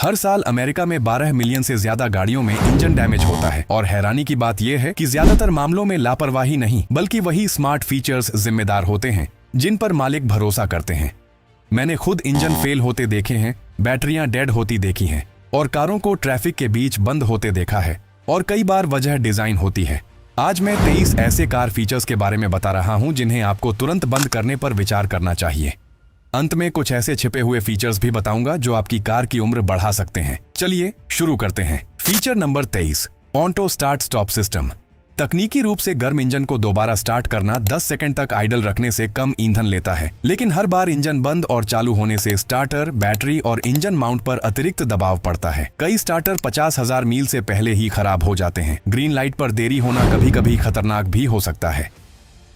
हर साल अमेरिका में 12 मिलियन से ज्यादा गाड़ियों में इंजन डैमेज होता है और हैरानी की बात यह है कि ज्यादातर मामलों में लापरवाही नहीं बल्कि वही स्मार्ट फीचर्स जिम्मेदार होते हैं जिन पर मालिक भरोसा करते हैं। मैंने खुद इंजन फेल होते देखे हैं, बैटरियां डेड होती देखी हैं और कारों को ट्रैफिक के बीच बंद होते देखा है और कई बार वजह डिजाइन होती है। आज मैं 23 ऐसे कार फीचर्स के बारे में बता रहा हूं जिन्हें आपको तुरंत बंद करने पर विचार करना चाहिए। अंत में कुछ ऐसे छिपे हुए फीचर्स भी बताऊंगा जो आपकी कार की उम्र बढ़ा सकते हैं। चलिए शुरू करते हैं। Feature number 23, auto start stop system. तकनीकी रूप से गर्म इंजन को दोबारा स्टार्ट करना 10 सेकंड तक आइडल रखने से कम ईंधन लेता है, लेकिन हर बार इंजन बंद और चालू होने से स्टार्टर, बैटरी और इंजन माउंट पर अतिरिक्त दबाव पड़ता है। कई स्टार्टर 50,000 मील से पहले ही खराब हो जाते हैं। ग्रीन लाइट पर देरी होना कभी कभी खतरनाक भी हो सकता है।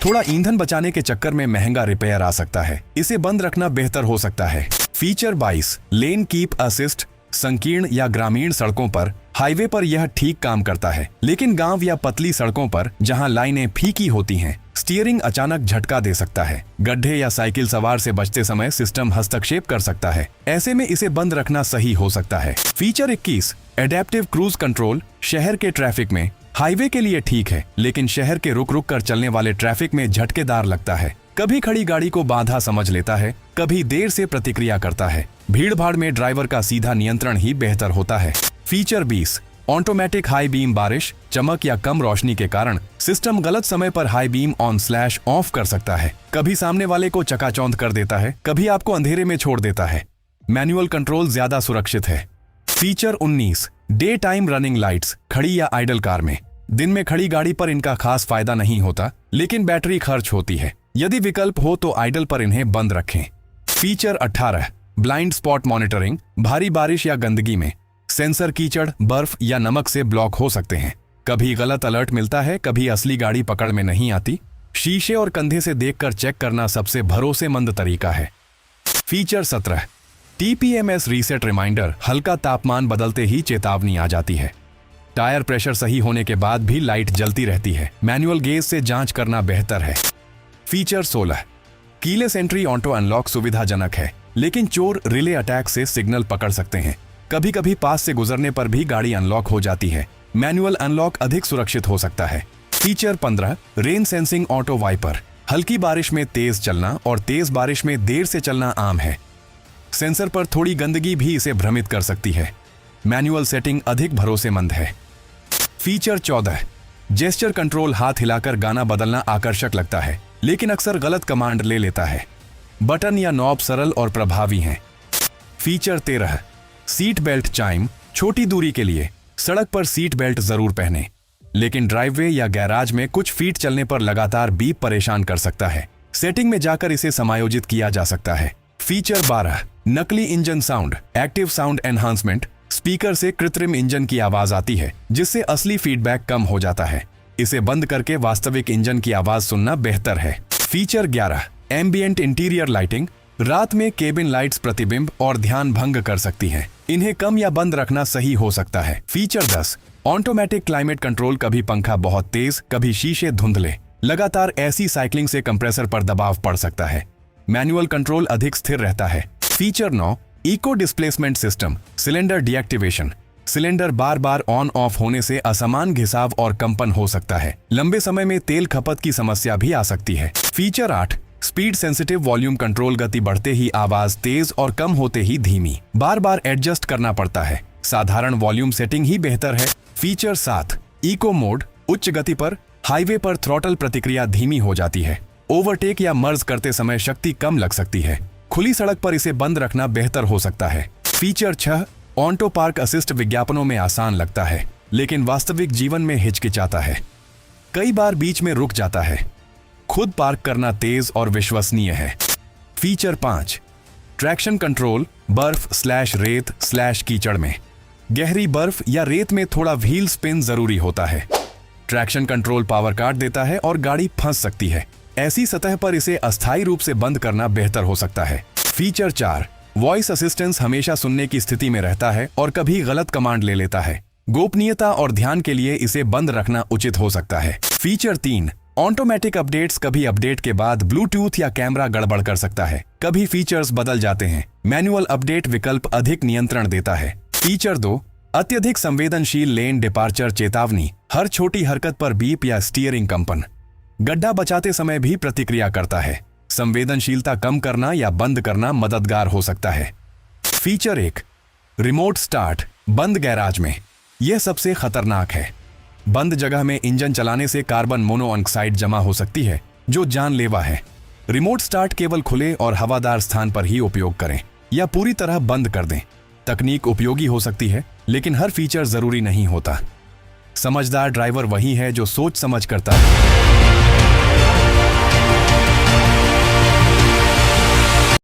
थोड़ा ईंधन बचाने के चक्कर में महंगा रिपेयर आ सकता है। इसे बंद रखना बेहतर हो सकता है। Feature 22, lane keep assist. संकीर्ण या ग्रामीण सड़कों पर, हाईवे पर यह ठीक काम करता है, लेकिन गांव या पतली सड़कों पर जहां लाइनें फीकी होती हैं, स्टीयरिंग अचानक झटका दे सकता है। गड्ढे या साइकिल सवार से बचते समय सिस्टम हस्तक्षेप कर सकता है। ऐसे में इसे बंद रखना सही हो सकता है। Feature 21, adaptive cruise control. शहर के ट्रैफिक में हाईवे के लिए ठीक है, लेकिन शहर के रुक रुक कर चलने वाले ट्रैफिक में झटकेदार लगता है। कभी खड़ी गाड़ी को बाधा समझ लेता है, कभी देर से प्रतिक्रिया करता है। भीड़ भाड़ में ड्राइवर का सीधा नियंत्रण ही बेहतर होता है। Feature 20, automatic high beam. बारिश, चमक या कम रोशनी के कारण सिस्टम गलत समय पर हाई बीम ऑन/ऑफ कर सकता है। कभी सामने वाले को चकाचौंध कर देता है, कभी आपको अंधेरे में छोड़ देता है। मैनुअल कंट्रोल ज्यादा सुरक्षित है। Feature 19, day time running lights. खड़ी या आइडल कार में दिन में खड़ी गाड़ी पर इनका खास फायदा नहीं होता, लेकिन बैटरी खर्च होती है। यदि विकल्प हो तो आइडल पर इन्हें बंद रखें। Feature 18, blind spot monitoring. भारी बारिश या गंदगी में सेंसर कीचड़, बर्फ या नमक से ब्लॉक हो सकते हैं। कभी गलत अलर्ट मिलता है, कभी असली गाड़ी पकड़ में नहीं आती। शीशे और कंधे से देखकर चेक करना सबसे भरोसेमंद तरीका है। Feature 17, TPMS reset reminder. हल्का तापमान बदलते ही चेतावनी आ जाती है। टायर प्रेशर सही होने के बाद भी लाइट जलती रहती है। मैनुअल गेज से जांच करना बेहतर है। Feature 16, keyless entry. Auto unlock सुविधाजनक है, लेकिन चोर रिले अटैक से सिग्नल पकड़ सकते हैं। कभी कभी पास से गुजरने पर भी गाड़ी अनलॉक हो जाती है। मैनुअल अनलॉक अधिक सुरक्षित हो सकता है। Feature 15, rain sensing auto wiper. हल्की बारिश में तेज चलना और तेज बारिश में देर से चलना आम है। सेंसर पर थोड़ी गंदगी भी इसे भ्रमित कर सकती है। मैनुअल सेटिंग अधिक भरोसेमंद है। Feature 14, gesture control. हाथ हिलाकर गाना बदलना आकर्षक लगता है, लेकिन अक्सर गलत कमांड ले लेता है। बटन या नॉब सरल और प्रभावी हैं। Feature 13, seat belt chyme. छोटी दूरी के लिए सड़क पर सीट बेल्ट जरूर पहने, लेकिन ड्राइववे या गैराज में कुछ फीट चलने पर लगातार बीप परेशान कर सकता है। सेटिंग में जाकर इसे समायोजित किया जा सकता है। फीचर 12, नकली engine sound. Active sound enhancement. Speaker से कृत्रिम इंजन की आवाज आती है, जिससे असली फीडबैक कम हो जाता है। इसे बंद करके वास्तविक इंजन की आवाज सुनना बेहतर है। Feature 11, ambient interior lighting. रात में केबिन लाइट्स प्रतिबिंब और ध्यान भंग कर सकती हैं। इन्हें कम या बंद रखना सही हो सकता है। Feature 10, automatic climate control. कभी पंखा बहुत तेज, कभी शीशे धुंधले। लगातार ऐसी साइकिलिंग से कंप्रेसर पर दबाव पड़ सकता है। मैनुअल कंट्रोल अधिक स्थिर रहता है। Feature 9, eco displacement system. Cylinder deactivation. Cylinder बार बार ऑन ऑफ होने से असमान घिसाव और कंपन हो सकता है। लंबे समय में तेल खपत की समस्या भी आ सकती है। Feature 8, speed sensitive volume control. गति बढ़ते ही आवाज तेज और कम होते ही धीमी। बार बार एडजस्ट करना पड़ता है। साधारण वॉल्यूम सेटिंग ही बेहतर है। Feature 7, eco mode. उच्च गति पर हाईवे पर थ्रॉटल प्रतिक्रिया धीमी हो जाती है। ओवरटेक या मर्ज करते समय शक्ति कम लग सकती है। खुली सड़क पर इसे बंद रखना बेहतर हो सकता है। Feature 6, auto park assist. विज्ञापनों में आसान लगता है, लेकिन वास्तविक जीवन में हिचकिचाता है। कई बार बीच में रुक जाता है। खुद पार्क करना तेज और विश्वसनीय है। Feature 5, traction control. बर्फ/रेत/कीचड़ में गहरी बर्फ या रेत में थोड़ा व्हील स्पिन जरूरी होता है। ट्रैक्शन कंट्रोल पावर काट देता है और गाड़ी फंस सकती है। ऐसी सतह पर इसे अस्थायी रूप से बंद करना बेहतर हो सकता है। Feature 4, voice assistance. हमेशा सुनने की स्थिति में रहता है और कभी गलत कमांड ले लेता है। गोपनीयता और ध्यान के लिए इसे बंद रखना उचित हो सकता है। Feature 3, automatic updates. कभी अपडेट के बाद ब्लूटूथ या कैमरा गड़बड़ कर सकता है। कभी फीचर्स बदल जाते हैं। मैनुअल अपडेट विकल्प अधिक नियंत्रण देता है। फीचर 2, अत्यधिक संवेदनशील लेन डिपार्चर चेतावनी। हर छोटी हरकत पर बीप या स्टीयरिंग कंपन गड्ढा बचाते समय भी प्रतिक्रिया करता है। संवेदनशीलता कम करना या बंद करना मददगार हो सकता है। Feature 1, remote start. बंद गैराज में यह सबसे खतरनाक है। बंद जगह में इंजन चलाने से कार्बन मोनोऑक्साइड जमा हो सकती है, जो जानलेवा है। रिमोट स्टार्ट केवल खुले और हवादार स्थान पर ही उपयोग करें या पूरी तरह बंद कर दें। तकनीक उपयोगी हो सकती है, लेकिन हर फीचर जरूरी नहीं होता। समझदार ड्राइवर वही है जो सोच समझ करता है।